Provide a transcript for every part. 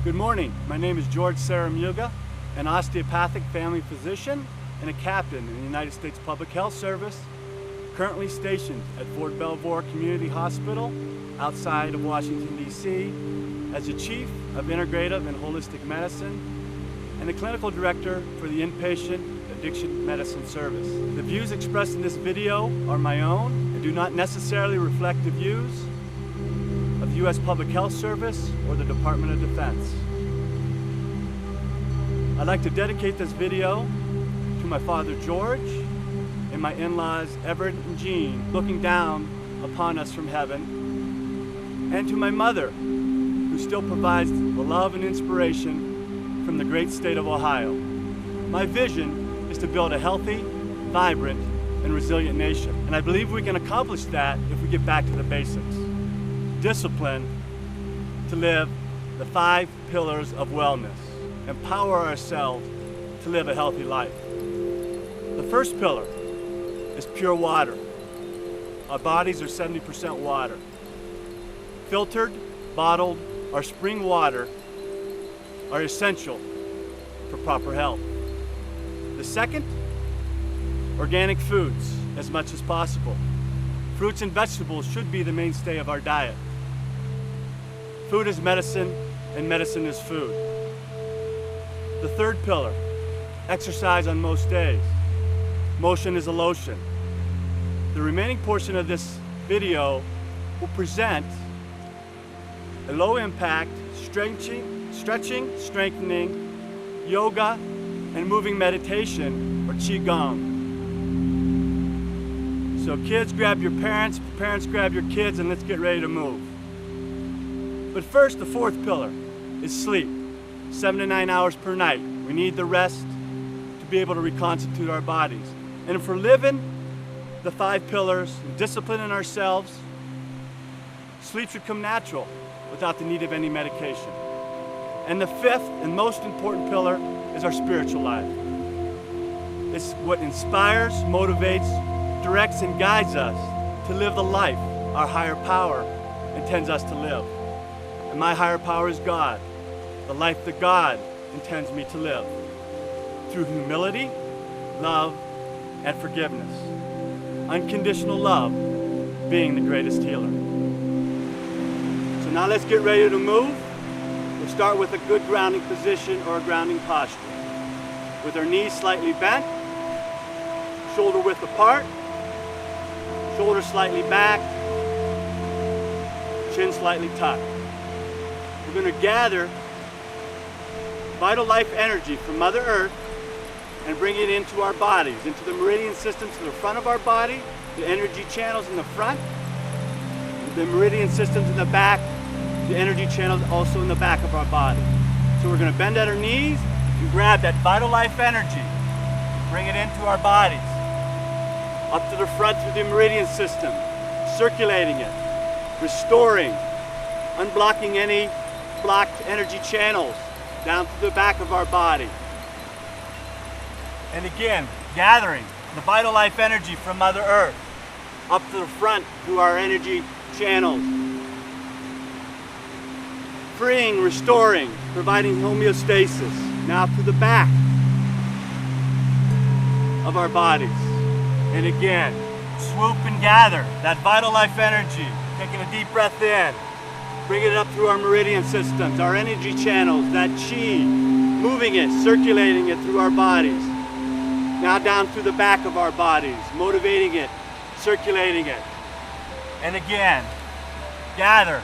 Good morning. My name is George Saramuga, an osteopathic family physician and a captain in the United States Public Health Service, currently stationed at Fort Belvoir Community Hospital outside of Washington, D.C. as the Chief of Integrative and Holistic Medicine and the Clinical Director for the Inpatient Addiction Medicine Service. The views expressed in this video are my own and do not necessarily reflect the views of the U.S. Public Health Service or the Department of Defense. I'd like to dedicate this video to my father George and my in-laws Everett and Jean looking down upon us from heaven, and to my mother who still provides the love and inspiration from the great state of Ohio. My vision is to build a healthy, vibrant, and resilient nation, and I believe we can accomplish that if we get back to the basics. Discipline to live the 5 pillars of wellness. Empower ourselves to live a healthy life. The first pillar is pure water. Our bodies are 70% water. Filtered, bottled, or spring water are essential for proper health. The second, organic foods as much as possible. Fruits and vegetables should be the mainstay of our diet. Food is medicine, and medicine is food. The third pillar, exercise on most days. Motion is a lotion. The remaining portion of this video will present a low-impact stretching, strengthening, yoga, and moving meditation, or Qigong. So kids, grab your parents, parents, grab your kids, and let's get ready to move. But first, the fourth pillar is sleep. 7 to 9 hours per night. We need the rest to be able to reconstitute our bodies. And if we're living the 5 pillars, disciplining ourselves, sleep should come natural without the need of any medication. And the fifth and most important pillar is our spiritual life. It's what inspires, motivates, directs, and guides us to live the life our higher power intends us to live. And my higher power is God, the life that God intends me to live, through humility, love, and forgiveness. Unconditional love being the greatest healer. So now let's get ready to move. We'll start with a good grounding position or a grounding posture. With our knees slightly bent, shoulder width apart, shoulders slightly back, chin slightly tucked. We're going to gather vital life energy from Mother Earth and bring it into our bodies, into the meridian systems to the front of our body, the energy channels in the front, the meridian systems in the back, the energy channels also in the back of our body. So we're going to bend at our knees and grab that vital life energy, bring it into our bodies, up to the front through the meridian system, circulating it, restoring, unblocking any blocked energy channels down to the back of our body. And again, gathering the vital life energy from Mother Earth up to the front through our energy channels. Freeing, restoring, providing homeostasis. Now to the back of our bodies. And again, swoop and gather that vital life energy, taking a deep breath in. Bringing it up through our meridian systems, our energy channels, that chi, moving it, circulating it through our bodies. Now down through the back of our bodies, motivating it, circulating it. And again, gather,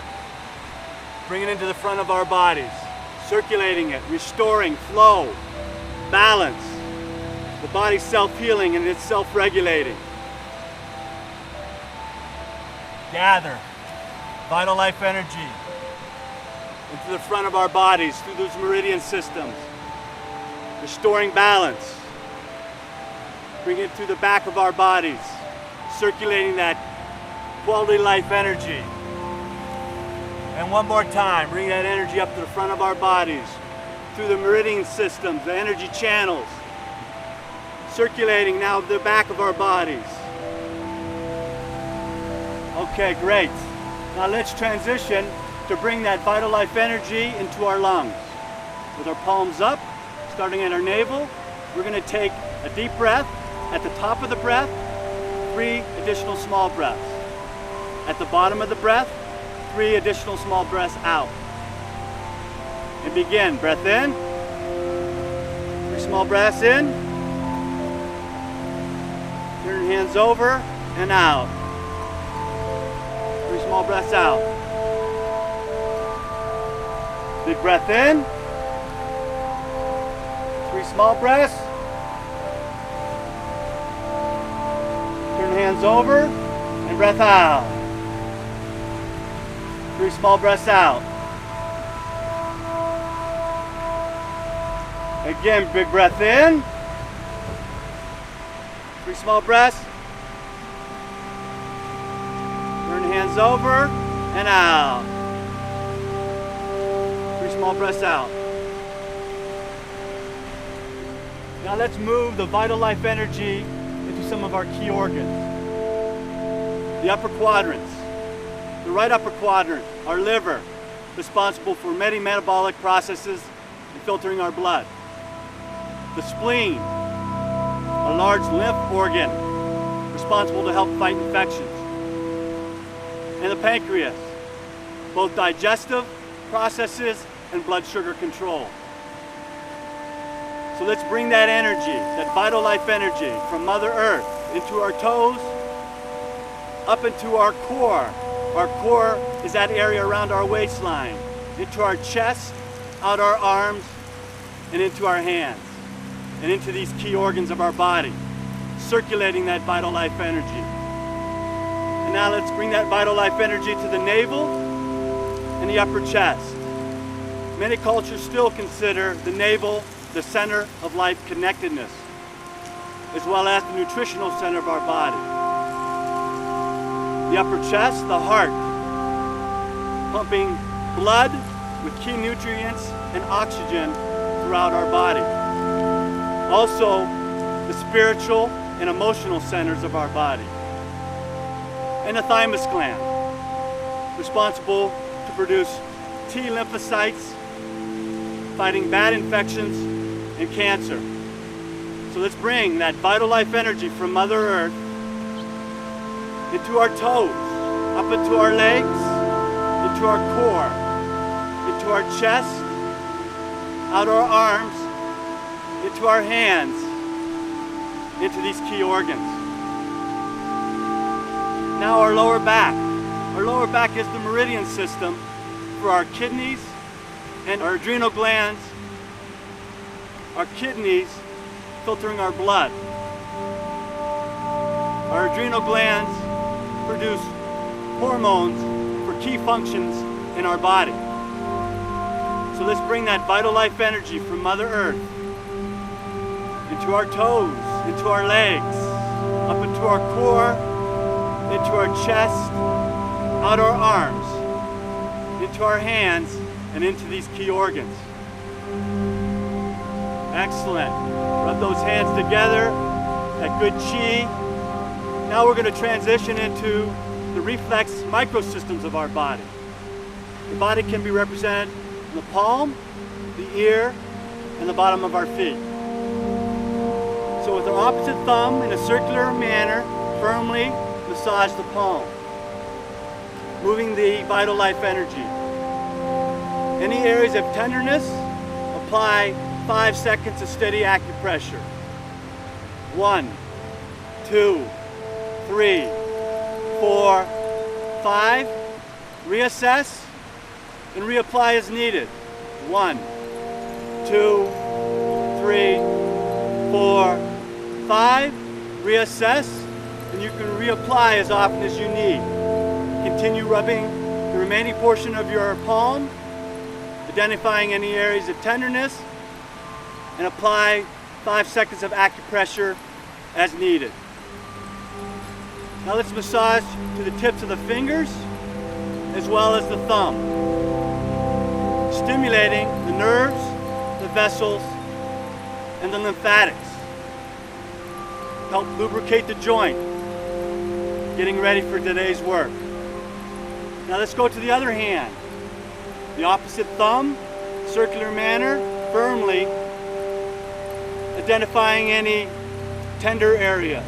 bring it into the front of our bodies, circulating it, restoring, flow, balance. The body's self-healing and it's self-regulating. Gather vital life energy into the front of our bodies through those meridian systems, restoring balance. Bring it through the back of our bodies, circulating that quality life energy. And one more time, bring that energy up to the front of our bodies, through the meridian systems, the energy channels, circulating now the back of our bodies. Okay, great. Now let's transition to bring that vital life energy into our lungs. with our palms up, starting at our navel. We're going to take a deep breath. At the top of the breath, 3 additional small breaths. At the bottom of the breath, 3 additional small breaths out. And begin. Breath in. 3 small breaths in. Turn hands over and out. 3 small breaths out. Big breath in. 3 small breaths. Turn hands over and breath out. 3 small breaths out. Again, big breath in. 3 small breaths. Turn hands over and out. 3 small breaths out. Now let's move the vital life energy into some of our key organs. The upper quadrants. The right upper quadrant, our liver, responsible for many metabolic processes and filtering our blood. The spleen, a large lymph organ, responsible to help fight infections. And the pancreas, both digestive processes and blood sugar control. So let's bring that energy, that vital life energy, from Mother Earth into our toes, up into our core. Our core is that area around our waistline, into our chest, out our arms, and into our hands, and into these key organs of our body, circulating that vital life energy. And now let's bring that vital life energy to the navel and the upper chest. Many cultures still consider the navel the center of life connectedness, as well as the nutritional center of our body. The upper chest, the heart, pumping blood with key nutrients and oxygen throughout our body. Also, the spiritual and emotional centers of our body. And the thymus gland, responsible to produce T lymphocytes, fighting bad infections and cancer. So let's bring that vital life energy from Mother Earth into our toes, up into our legs, into our core, into our chest, out our arms, into our hands, into these key organs. Now our lower back. Our lower back is the meridian system for our kidneys and our adrenal glands. Our kidneys filtering our blood. Our adrenal glands produce hormones for key functions in our body. So let's bring that vital life energy from Mother Earth into our toes, into our legs, up into our core, into our chest, out our arms, into our hands, and into these key organs. Excellent. Rub those hands together, that good chi. Now we're going to transition into the reflex microsystems of our body. The body can be represented in the palm, the ear, and the bottom of our feet. So with our opposite thumb, in a circular manner, firmly massage the palm, moving the vital life energy. Any areas of tenderness, apply 5 seconds of steady acupressure. 1, 2, 3, 4, 5. Reassess and reapply as needed. 1, 2, 3, 4, 5. Reassess, and you can reapply as often as you need. Continue rubbing the remaining portion of your palm, identifying any areas of tenderness, and apply 5 seconds of acupressure as needed. Now let's massage to the tips of the fingers as well as the thumb, stimulating the nerves, the vessels, and the lymphatics. Help lubricate the joint, getting ready for today's work. Now let's go to the other hand. The opposite thumb, circular manner, firmly identifying any tender areas.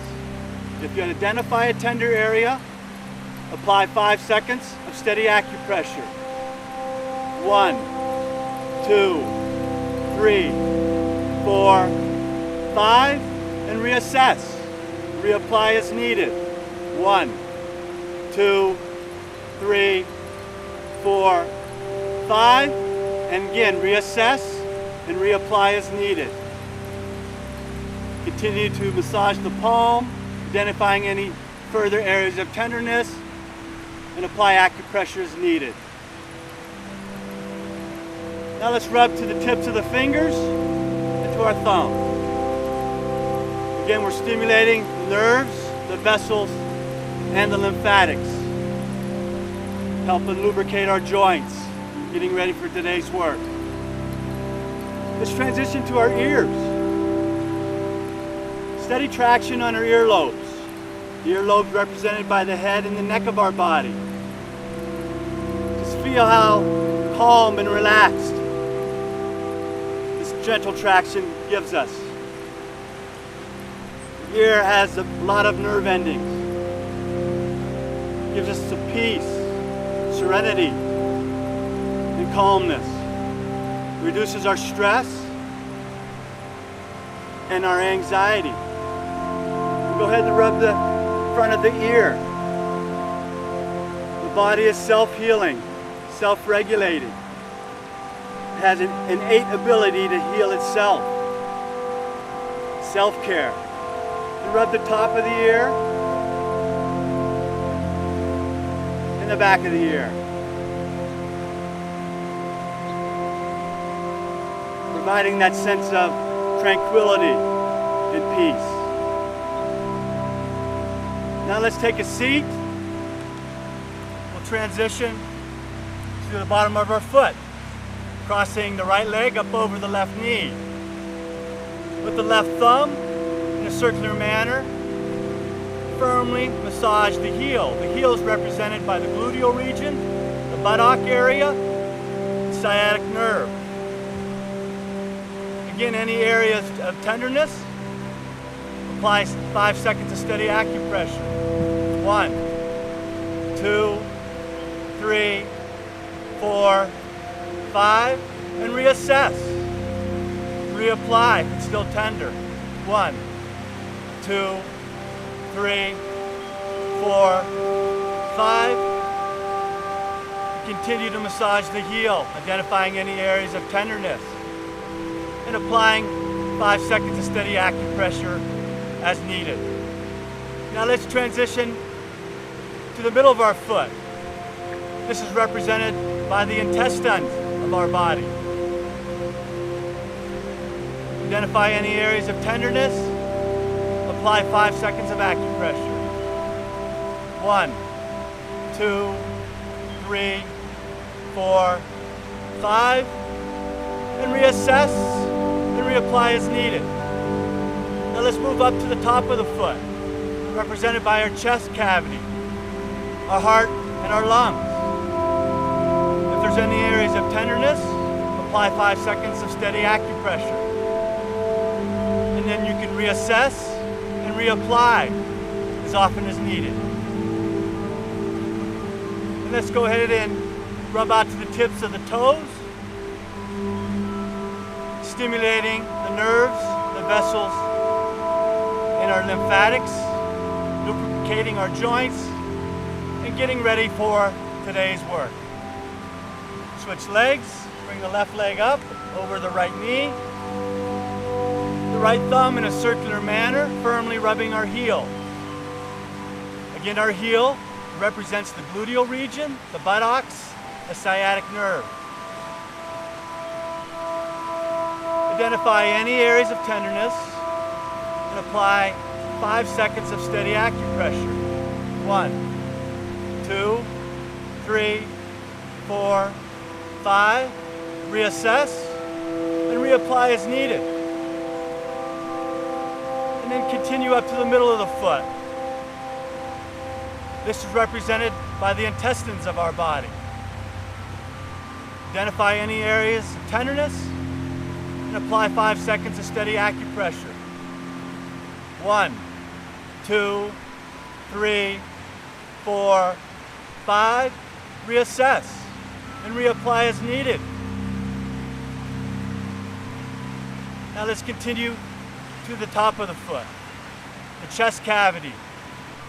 If you identify a tender area, apply 5 seconds of steady acupressure. 1, 2, 3, 4, 5, and reassess. Reapply as needed. 1, 2, 3, 4, 5, and again reassess and reapply as needed. Continue to massage the palm, identifying any further areas of tenderness, and apply acupressure as needed. Now let's rub to the tips of the fingers and to our thumb. Again, we're stimulating the nerves, the vessels, and the lymphatics, helping lubricate our joints, getting ready for today's work. Let's transition to our ears. Steady traction on our earlobes. The earlobes represented by the head and the neck of our body. Just feel how calm and relaxed this gentle traction gives us. The ear has a lot of nerve endings. It gives us some peace, serenity, and calmness. It reduces our stress and our anxiety. Go ahead and rub the front of the ear. The body is self-healing, self-regulating. It has an innate ability to heal itself. Self-care. And rub the top of the ear and the back of the ear. Providing that sense of tranquility and peace. Now let's take a seat. We'll transition to the bottom of our foot, crossing the right leg up over the left knee. With the left thumb, in a circular manner, firmly massage the heel. The heel is represented by the gluteal region, the buttock area, the sciatic nerve. Again, any areas of tenderness, apply 5 seconds of steady acupressure. 1, 2, 3, 4, 5, and reassess. Reapply if it's still tender. 1, 2, 3, 4, 5. Continue to massage the heel, identifying any areas of tenderness, and applying 5 seconds of steady acupressure as needed. Now let's transition to the middle of our foot. This is represented by the intestines of our body. Identify any areas of tenderness. Apply 5 seconds of acupressure. 1, 2, 3, 4, 5, and reassess and reapply as needed. Now let's move up to the top of the foot, represented by our chest cavity, our heart, and our lungs. If there's any areas of tenderness, apply 5 seconds of steady acupressure. And then you can reassess and reapply as often as needed. And let's go ahead and rub out to the tips of the toes, stimulating the nerves, the vessels, and our lymphatics, lubricating our joints, and getting ready for today's work. Switch legs, bring the left leg up over the right knee, the right thumb in a circular manner, firmly rubbing our heel. Again, our heel represents the gluteal region, the buttocks, the sciatic nerve. Identify any areas of tenderness and apply 5 seconds of steady acupressure. 1, 2, 3, 4, 5. Reassess and reapply as needed. And then continue up to the middle of the foot. This is represented by the intestines of our body. Identify any areas of tenderness and apply 5 seconds of steady acupressure. 1, 2, 3, 4, 5. Reassess and reapply as needed. Now let's continue to the top of the foot, the chest cavity,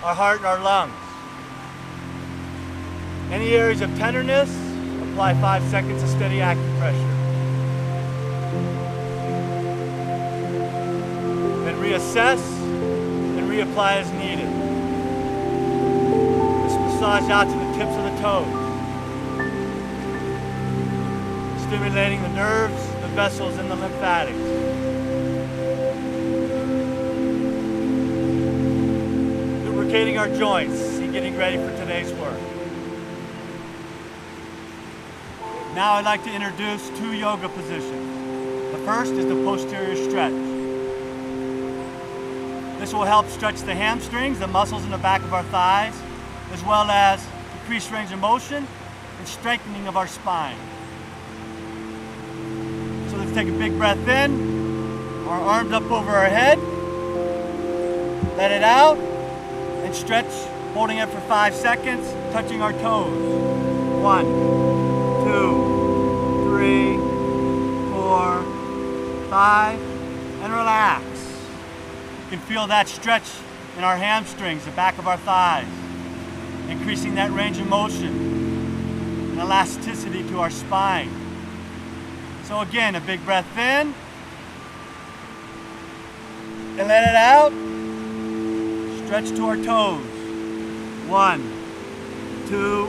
our heart and our lungs. Any areas of tenderness, apply 5 seconds of steady acupressure. Then reassess and reapply as needed. Let's massage out to the tips of the toes, stimulating the nerves, the vessels, and the lymphatics. Lubricating our joints and getting ready for today's work. Now I'd like to introduce 2 yoga positions. The first is the posterior stretch. This will help stretch the hamstrings, the muscles in the back of our thighs, as well as increase range of motion and strengthening of our spine. So let's take a big breath in, our arms up over our head, let it out, and stretch, holding it for 5 seconds, touching our toes. 1, 2, 3, 4, 5, and relax. You can feel that stretch in our hamstrings, the back of our thighs, increasing that range of motion and elasticity to our spine. So again, a big breath in, and let it out. Stretch to our toes. 1, 2,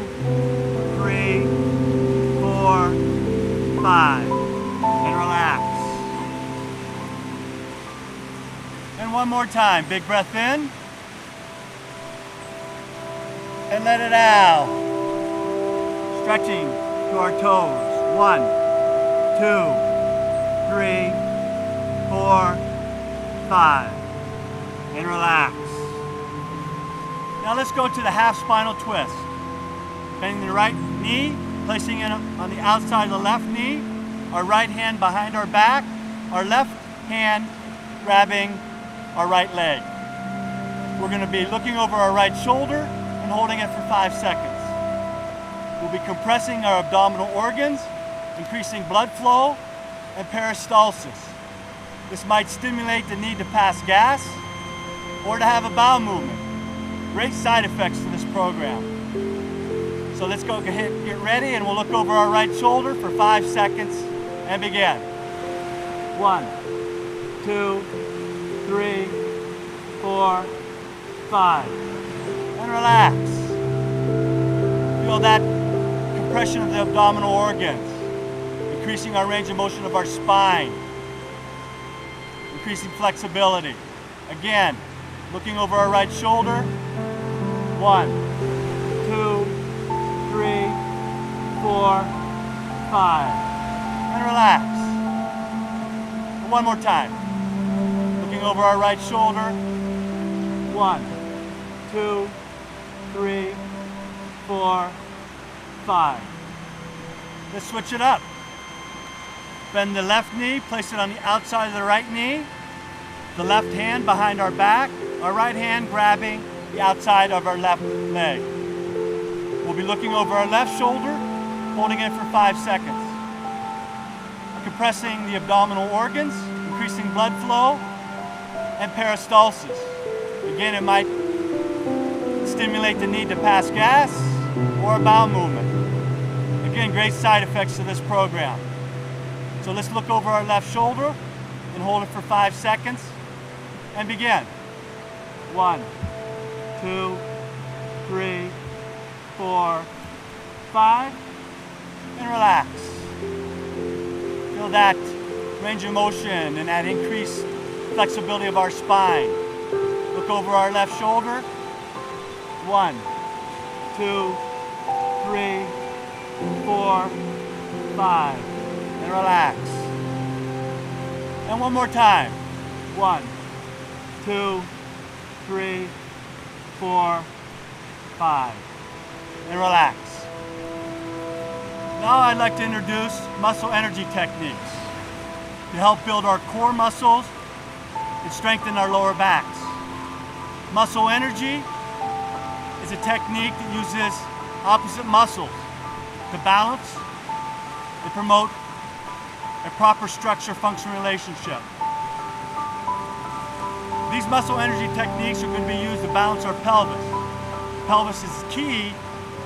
3, 4, 5, and relax. And one more time, big breath in, and let it out. Stretching to our toes. 1, 2, 3, 4, 5, and relax. Now let's go to the half spinal twist. Bending the right knee, placing it on the outside of the left knee, our right hand behind our back, our left hand grabbing our right leg. We're going to be looking over our right shoulder and holding it for 5 seconds. We'll be compressing our abdominal organs, increasing blood flow and peristalsis. This might stimulate the need to pass gas or to have a bowel movement. Great side effects to this program. So let's go ahead and get ready, and we'll look over our right shoulder for 5 seconds and begin. 1, 2, 3, 4, 5, and relax. Feel that compression of the abdominal organs, increasing our range of motion of our spine, increasing flexibility. Again, looking over our right shoulder. 1, 2, 3, 4, 5, and relax. And one more time. Looking over our right shoulder. 1, 2, 3, 4, 5. Let's switch it up. Bend the left knee, place it on the outside of the right knee. The left hand behind our back, our right hand grabbing the outside of our left leg. We'll be looking over our left shoulder, holding it for 5 seconds. Compressing the abdominal organs, increasing blood flow and peristalsis. Again, it might stimulate the need to pass gas or a bowel movement. Again, great side effects to this program. So let's look over our left shoulder and hold it for 5 seconds and begin. 1, 2, 3, 4, 5, and relax. Feel that range of motion and that increased flexibility of our spine. Look over our left shoulder. 1, 2, 3, 4, 5, and relax. And one more time. 1, 2, 3, 4, 5, and relax. Now I'd like to introduce muscle energy techniques. to help build our core muscles and strengthen our lower backs. Muscle energy is a technique that uses opposite muscles to balance and promote a proper structure-function relationship. These muscle energy techniques are going to be used to balance our pelvis. The pelvis is key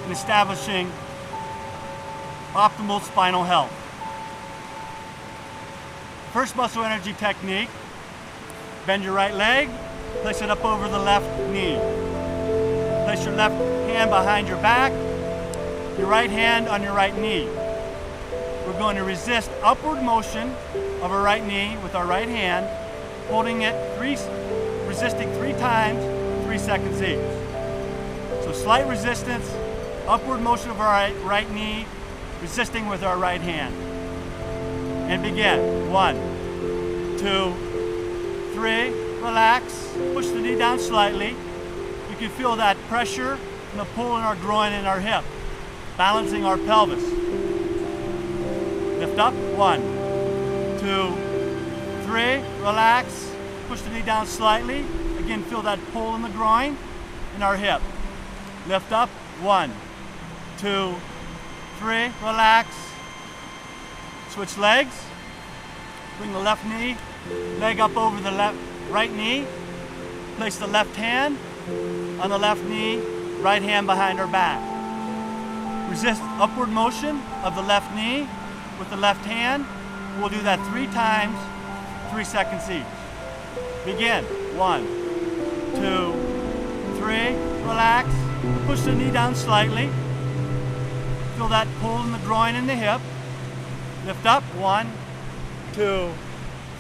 in establishing optimal spinal health. First muscle energy technique, bend your right leg, place it up over the left knee. Place your left hand behind your back, your right hand on your right knee. We're going to resist upward motion of our right knee with our right hand, holding it resisting 3 times, 3 seconds each. So slight resistance, upward motion of our right knee, resisting with our right hand. And begin. 1, 2, 3, relax, push the knee down slightly. You can feel that pressure and the pull in our groin and our hip, balancing our pelvis. Lift up, 1, 2, 3, relax, push the knee down slightly. Again, feel that pull in the groin and our hip. Lift up, 1, 2, 3, relax. Switch legs. Bring the left knee, leg up over the right knee. Place the left hand on the left knee, right hand behind our back. Resist upward motion of the left knee with the left hand. We'll do that 3 times, 3 seconds each. Begin. 1, 2, 3, relax. Push the knee down slightly. Feel that pull in the groin and the hip. Lift up. 1, 2,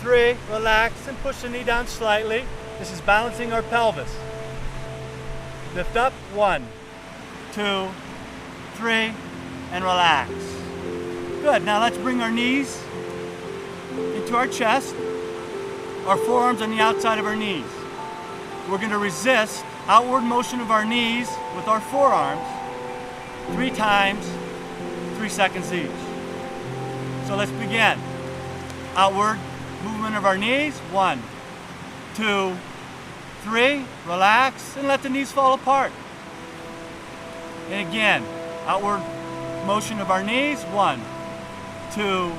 3, relax, and push the knee down slightly. This is balancing our pelvis. Lift up. 1, 2, 3, and relax. Good. Now let's bring our knees into our chest, our forearms on the outside of our knees. We're going to resist outward motion of our knees with our forearms 3 times, 3 seconds each. So let's begin. Outward movement of our knees. 1, 2, 3, relax, and let the knees fall apart. And again, outward motion of our knees. 1, 2,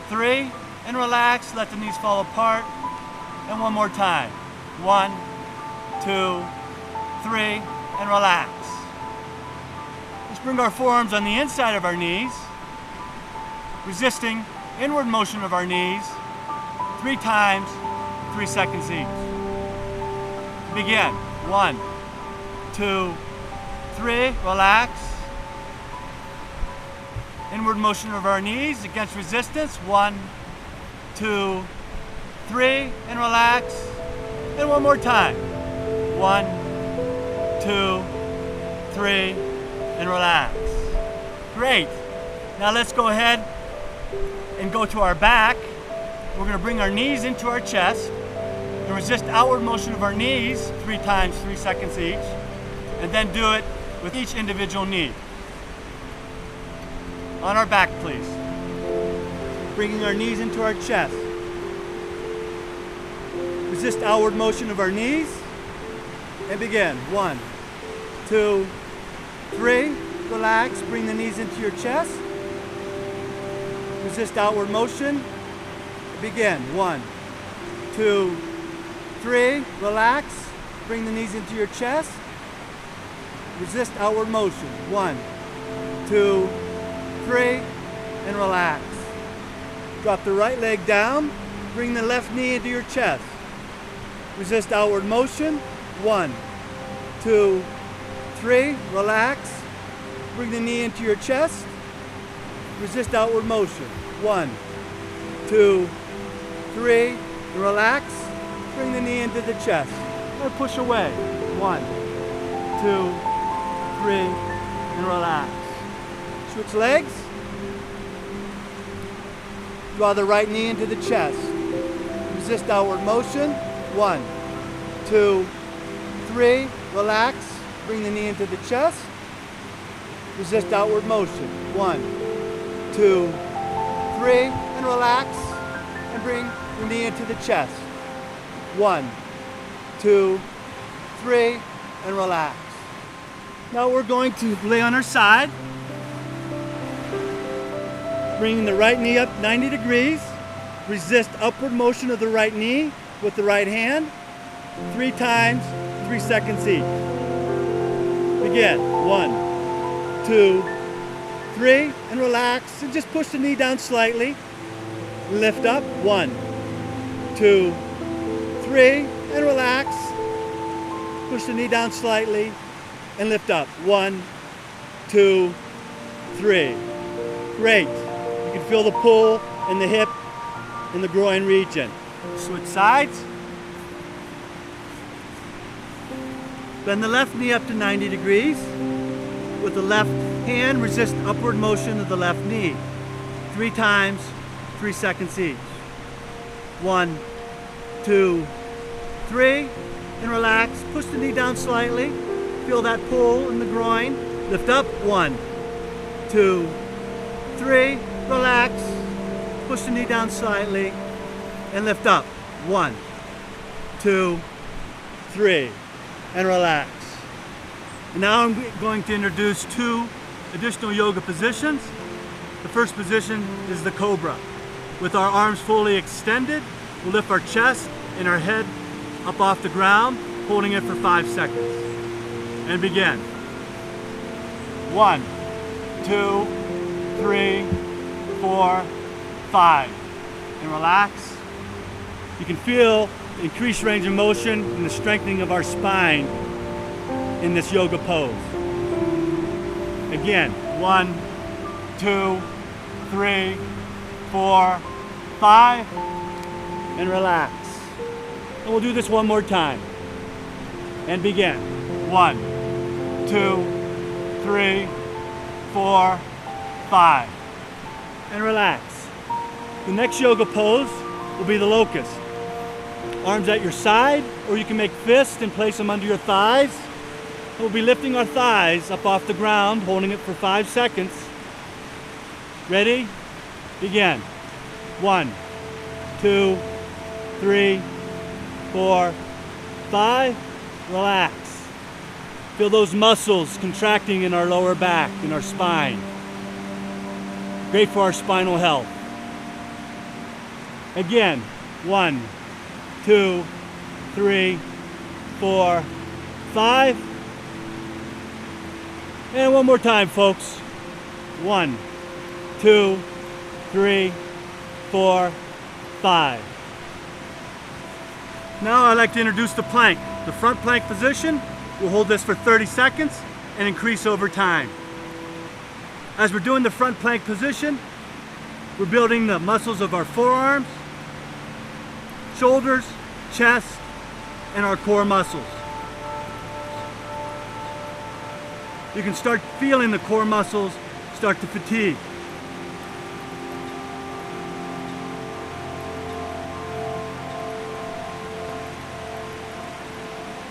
3, and relax, let the knees fall apart. And one more time. 1, 2, 3, and relax. Let's bring our forearms on the inside of our knees, resisting inward motion of our knees 3 times, 3 seconds each. Begin. 1, 2, 3, relax. Inward motion of our knees against resistance. 1, 2, 3, and relax. And one more time. 1, 2, 3, and relax. Great. Now let's go ahead and go to our back. We're going to bring our knees into our chest and resist outward motion of our knees 3 times, 3 seconds each, and then do it with each individual knee. On our back, please. Bringing our knees into our chest. Resist outward motion of our knees and begin. 1, 2, 3, relax, bring the knees into your chest. Resist outward motion. Begin. 1, 2, 3, relax, bring the knees into your chest. Resist outward motion. 1, 2, 3, and relax. Drop the right leg down, bring the left knee into your chest. Resist outward motion. 1, 2, 3, relax. Bring the knee into your chest. Resist outward motion. 1, 2, 3, and relax. Bring the knee into the chest. And push away. 1, 2, 3, and relax. Switch legs. Draw the right knee into the chest. Resist outward motion. 1, 2, 3, relax. Bring the knee into the chest. Resist outward motion. 1, 2, 3, and relax. and bring your knee into the chest. 1, 2, 3, and relax. Now we're going to lay on our side, bringing the right knee up 90 degrees. Resist upward motion of the right knee with the right hand, 3 times, 3 seconds each. Begin. 1, 2, 3, and relax, and just push the knee down slightly. Lift up. 1, 2, 3, and relax. Push the knee down slightly and lift up. 1, 2, 3. Great. You can feel the pull in the hip and the groin region. Switch sides. Bend the left knee up to 90 degrees. With the left hand, resist upward motion of the left knee. 3 times, 3 seconds each. 1, 2, 3, and relax. Push the knee down slightly. Feel that pull in the groin. Lift up. 1, 2, 3, relax. Push the knee down slightly and lift up. 1, 2, 3, and relax. And now I'm going to introduce 2 additional yoga positions. The first position is the cobra. With our arms fully extended, we'll lift our chest and our head up off the ground, holding it for 5 seconds. And begin. 1, 2, 3, 4, 5. And relax. You can feel the increased range of motion and the strengthening of our spine in this yoga pose. Again, 1, 2, 3, 4, 5, and relax. And we'll do this one more time. And begin. 1, 2, 3, 4, 5. And relax. The next yoga pose will be the locust. Arms at your side, or you can make fists and place them under your thighs. We'll be lifting our thighs up off the ground, holding it for 5 seconds. Ready? Begin. 1, 2, 3, 4, 5. Relax. Feel those muscles contracting in our lower back, in our spine. Great for our spinal health. Again. 1, 2, 3, 4, 5. And one more time, folks. 1, 2, 3, 4, 5. Now I'd like to introduce the plank. The front plank position, we'll hold this for 30 seconds and increase over time. As we're doing the front plank position, we're building the muscles of our forearms, shoulders, chest, and our core muscles. You can start feeling the core muscles start to fatigue.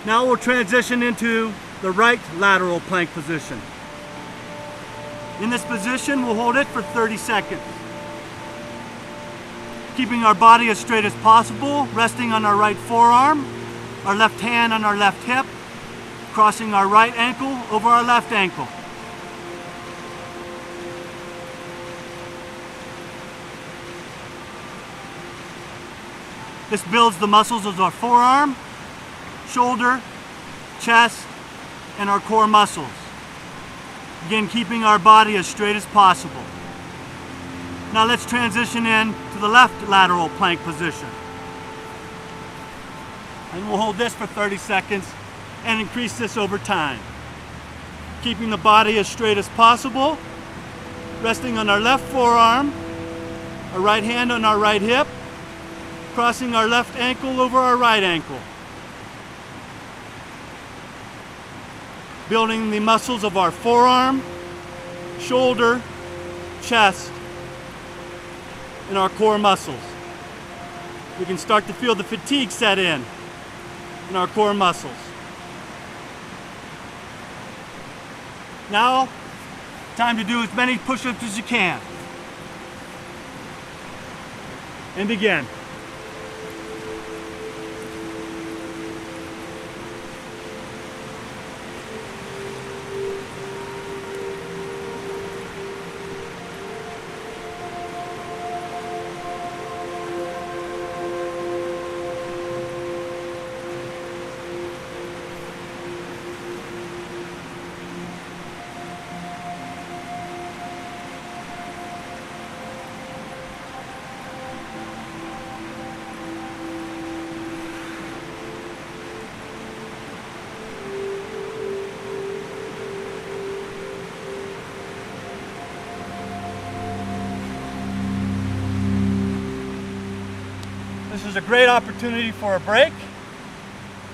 Now we'll transition into the right lateral plank position. In this position, we'll hold it for 30 seconds. Keeping our body as straight as possible, resting on our right forearm, our left hand on our left hip, crossing our right ankle over our left ankle. This builds the muscles of our forearm, shoulder, chest, and our core muscles. Again, keeping our body as straight as possible. Now let's transition in to the left lateral plank position. And we'll hold this for 30 seconds and increase this over time. Keeping the body as straight as possible, resting on our left forearm, our right hand on our right hip, crossing our left ankle over our right ankle. Building the muscles of our forearm, shoulder, chest, and our core muscles. We can start to feel the fatigue set in our core muscles. Now, time to do as many push-ups as you can. and begin. This is a great opportunity for a break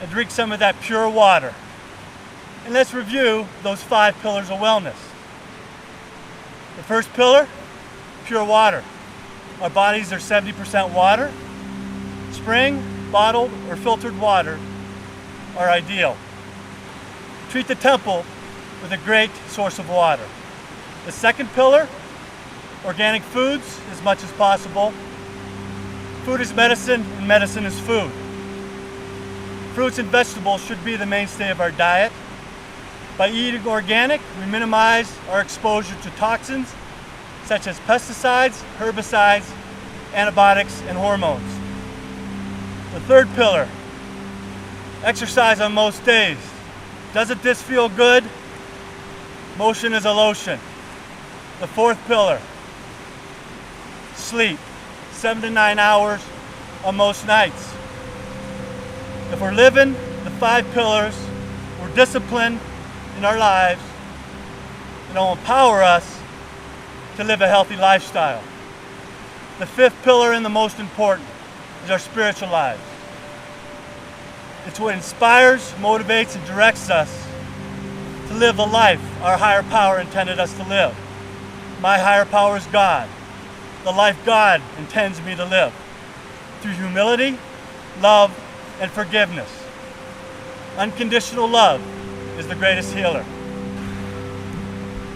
and drink some of that pure water. And let's review those 5 pillars of wellness. The first pillar, pure water. Our bodies are 70% water. Spring, bottled, or filtered water are ideal. Treat the temple with a great source of water. The second pillar, organic foods as much as possible. Food is medicine, and medicine is food. Fruits and vegetables should be the mainstay of our diet. By eating organic, we minimize our exposure to toxins such as pesticides, herbicides, antibiotics, and hormones. The third pillar, exercise on most days. Doesn't this feel good? Motion is a lotion. The fourth pillar, sleep. 7 to 9 hours on most nights. If we're living the 5 pillars, we're disciplined in our lives, and it'll empower us to live a healthy lifestyle. The fifth pillar, and the most important, is our spiritual lives. It's what inspires, motivates, and directs us to live the life our higher power intended us to live. My higher power is God. The life God intends me to live, through humility, love, and forgiveness. Unconditional love is the greatest healer.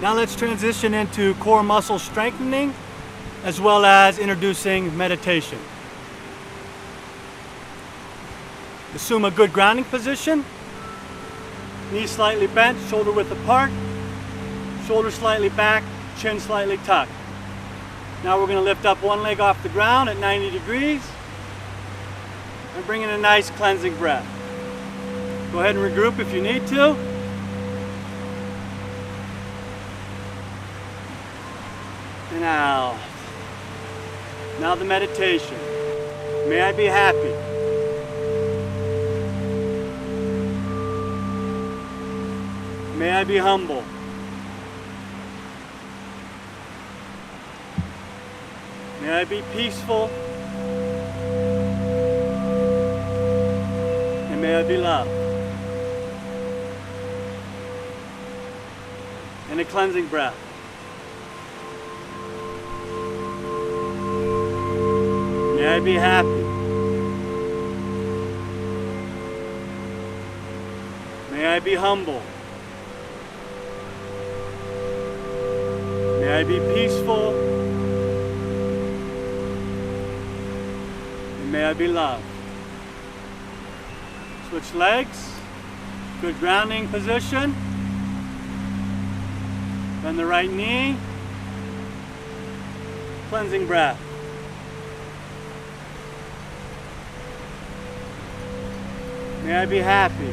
Now let's transition into core muscle strengthening, as well as introducing meditation. Assume a good grounding position. Knees slightly bent, shoulder width apart, shoulders slightly back, chin slightly tucked. Now we're going to lift up one leg off the ground at 90 degrees and bring in a nice cleansing breath. Go ahead and regroup if you need to. And out. Now the meditation. May I be happy. May I be humble. May I be peaceful, and may I be loved. And a cleansing breath. May I be happy. May I be humble. May I be peaceful. May I be loved. Switch legs. Good grounding position. Bend the right knee. Cleansing breath. May I be happy.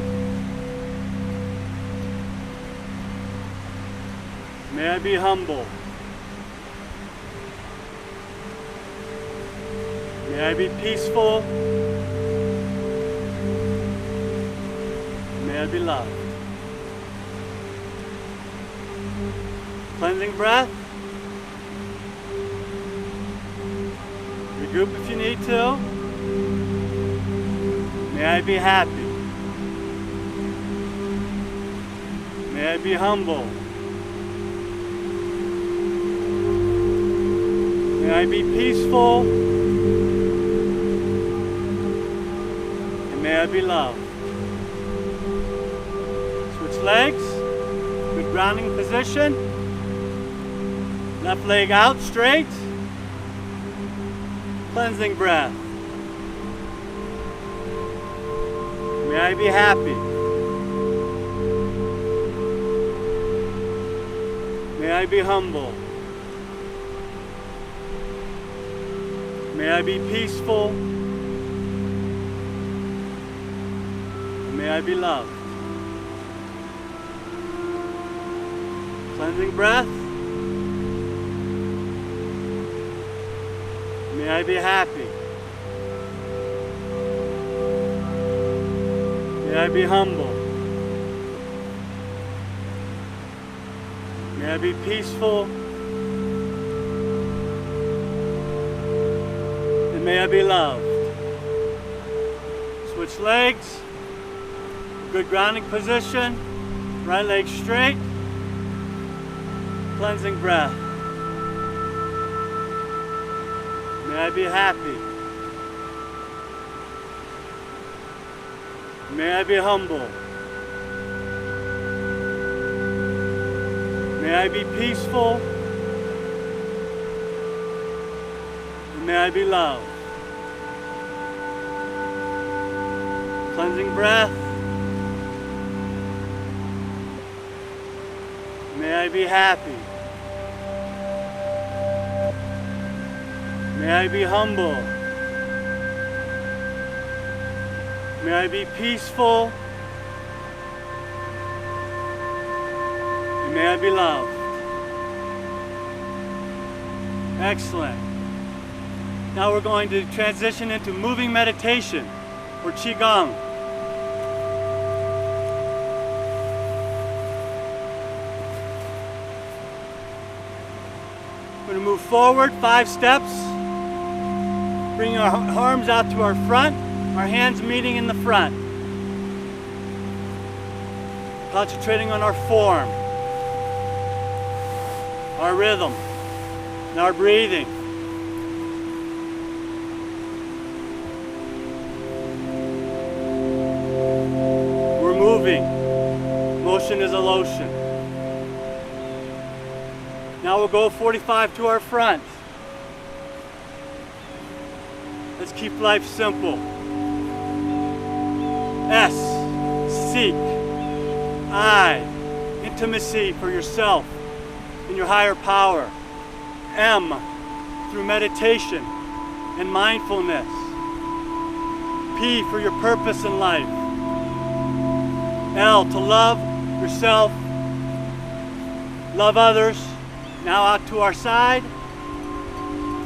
May I be humble. May I be peaceful. May I be loved. Cleansing breath. Regroup if you need to. May I be happy. May I be humble. May I be peaceful. And may I be loved. Switch legs. Good grounding position. Left leg out straight. Cleansing breath. May I be happy. May I be humble. May I be peaceful. May I be loved. Cleansing breath. May I be happy. May I be humble. May I be peaceful. And may I be loved. Switch legs. Good grounding position. Right leg straight. Cleansing breath. May I be happy. May I be humble. May I be peaceful. And may I be loved. Cleansing breath. May I be happy. May I be humble. May I be peaceful. And may I be loved. Excellent. Now we're going to transition into moving meditation or Qigong. We're going to move forward 5 steps. Bring our arms out to our front, our hands meeting in the front. Concentrating on our form, our rhythm, and our breathing. We're moving. Motion is a lotion. Now we'll go 45 to our front. Let's keep life simple. S, seek. I, intimacy for yourself and your higher power. M, through meditation and mindfulness. P, for your purpose in life. L, to love yourself, love others. Now out to our side.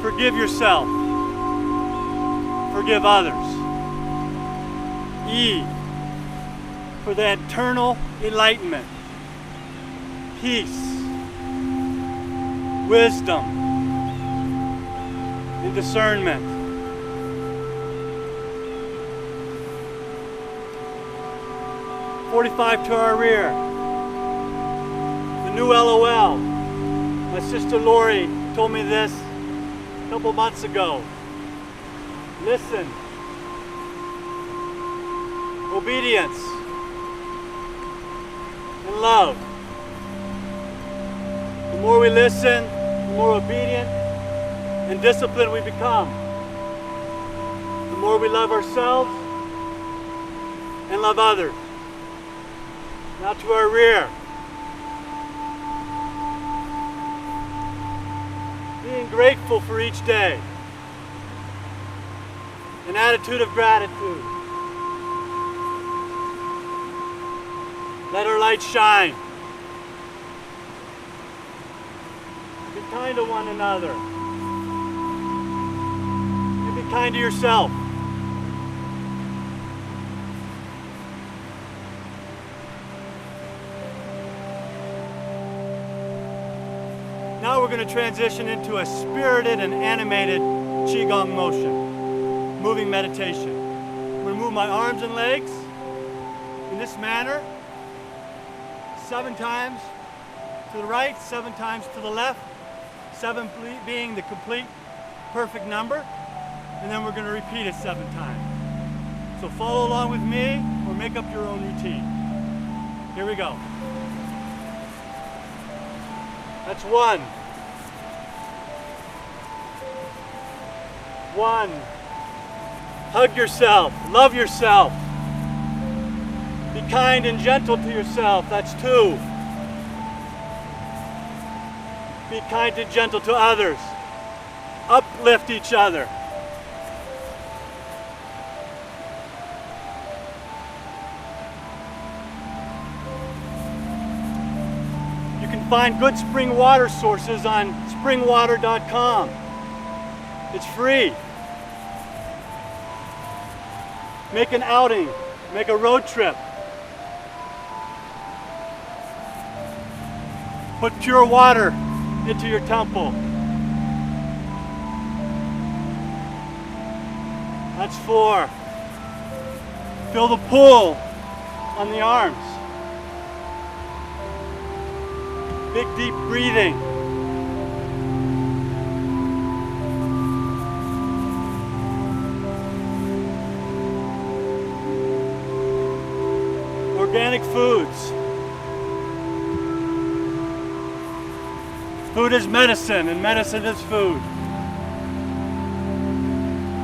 Forgive yourself. Forgive others. E, for the eternal enlightenment, peace, wisdom, and discernment. "45 to our rear. The new L.O.L. My sister Lori told me this a couple months ago. Listen. Obedience. And love. The more we listen, the more obedient and disciplined we become. The more we love ourselves and love others. Now to our rear. Being grateful for each day. An attitude of gratitude. Let our light shine. Be kind to one another. And be kind to yourself. Now we're going to transition into a spirited and animated Qigong motion, moving meditation. I'm going to move my arms and legs in this manner, 7 times to the right, 7 times to the left, 7 being the complete perfect number, and then we're going to repeat it 7 times. So follow along with me or make up your own routine. Here we go. That's 1. 1. Hug yourself. Love yourself. Be kind and gentle to yourself. That's 2. Be kind and gentle to others. Uplift each other. You can find good spring water sources on springwater.com. It's free. Make an outing. Make a road trip. Put pure water into your temple. That's 4. Fill the pool on the arms. Big deep breathing. Organic foods. Food is medicine, and medicine is food.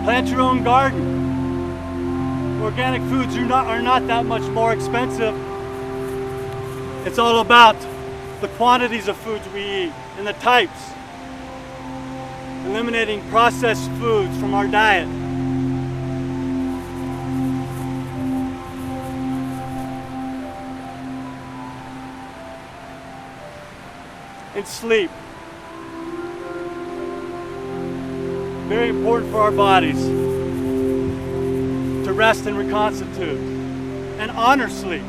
Plant your own garden. Organic foods are not that much more expensive. It's all about the quantities of foods we eat and the types. Eliminating processed foods from our diet. And sleep. Very important for our bodies to rest and reconstitute and honor sleep.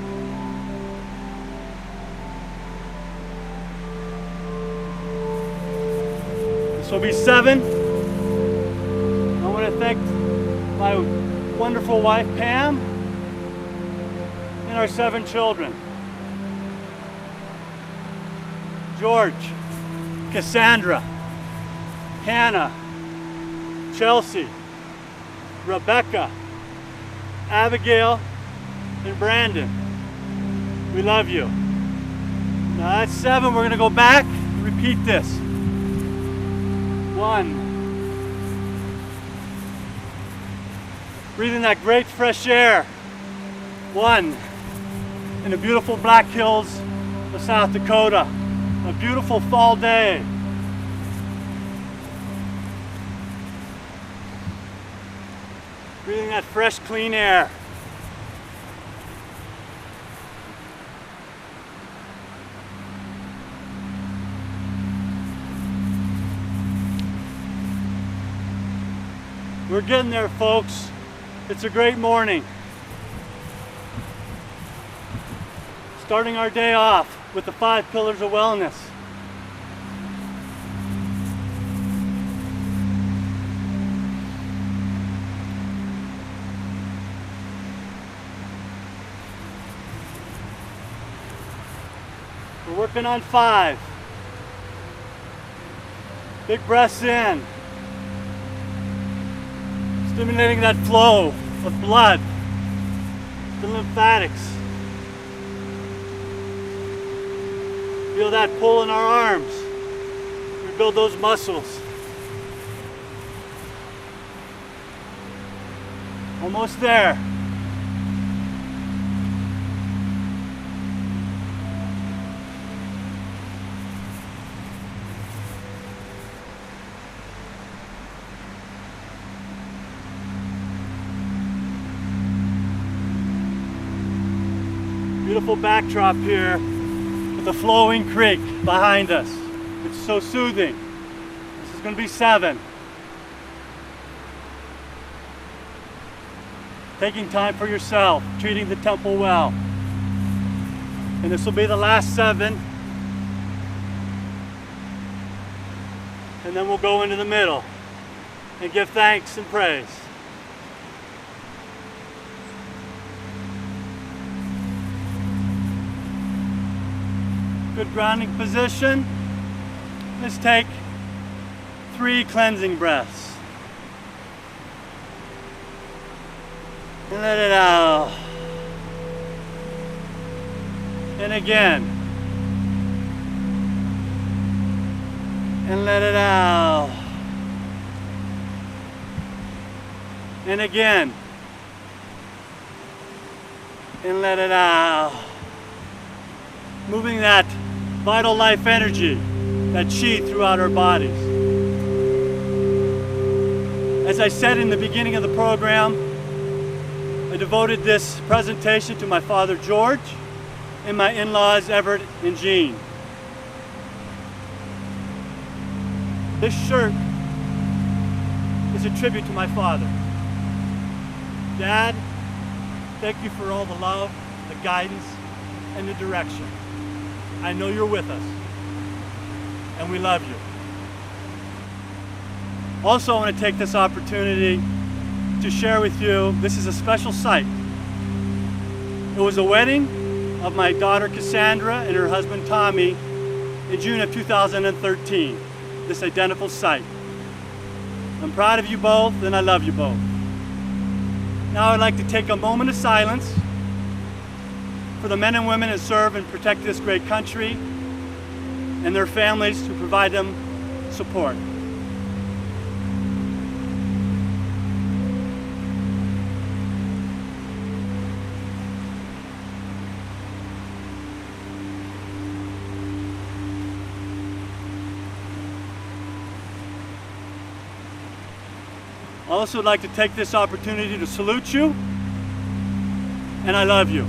This will be 7. I want to thank my wonderful wife Pam and our 7 children. George, Cassandra, Hannah, Chelsea, Rebecca, Abigail, and Brandon. We love you. Now that's 7. We're going to go back and repeat this. 1. Breathe in that great fresh air. 1. In the beautiful Black Hills of South Dakota. A beautiful fall day. Breathing that fresh, clean air. We're getting there, folks. It's a great morning. Starting our day off with the 5 pillars of wellness. We're working on 5. Big breaths in. Stimulating that flow of blood, the lymphatics. Feel that pull in our arms. Rebuild those muscles. Almost there. Beautiful backdrop here. The flowing creek behind us. It's so soothing. This is going to be 7. Taking time for yourself, treating the temple well. And this will be the last 7. And then we'll go into the middle and give thanks and praise. Good grounding position. Let's take 3 cleansing breaths. And let it out. And again. And let it out. and again. And let it out. Moving that vital life energy, that chi throughout our bodies. As I said in the beginning of the program, I devoted this presentation to my father George and my in-laws Everett and Jean. This shirt is a tribute to my father. Dad, thank you for all the love, the guidance, and the direction. I know you're with us, and we love you. Also, I want to take this opportunity to share with you, this is a special sight. It was a wedding of my daughter Cassandra and her husband Tommy in June of 2013, this identical sight. I'm proud of you both, and I love you both. Now I'd like to take a moment of silence for the men and women who serve and protect this great country and their families who provide them support. I also would like to take this opportunity to salute you, and I love you.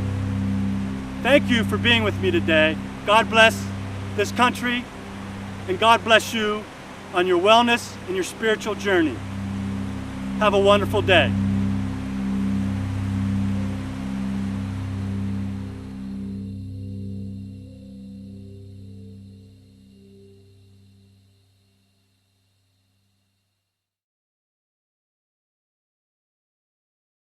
Thank you for being with me today. God bless this country, and God bless you on your wellness and your spiritual journey. Have a wonderful day.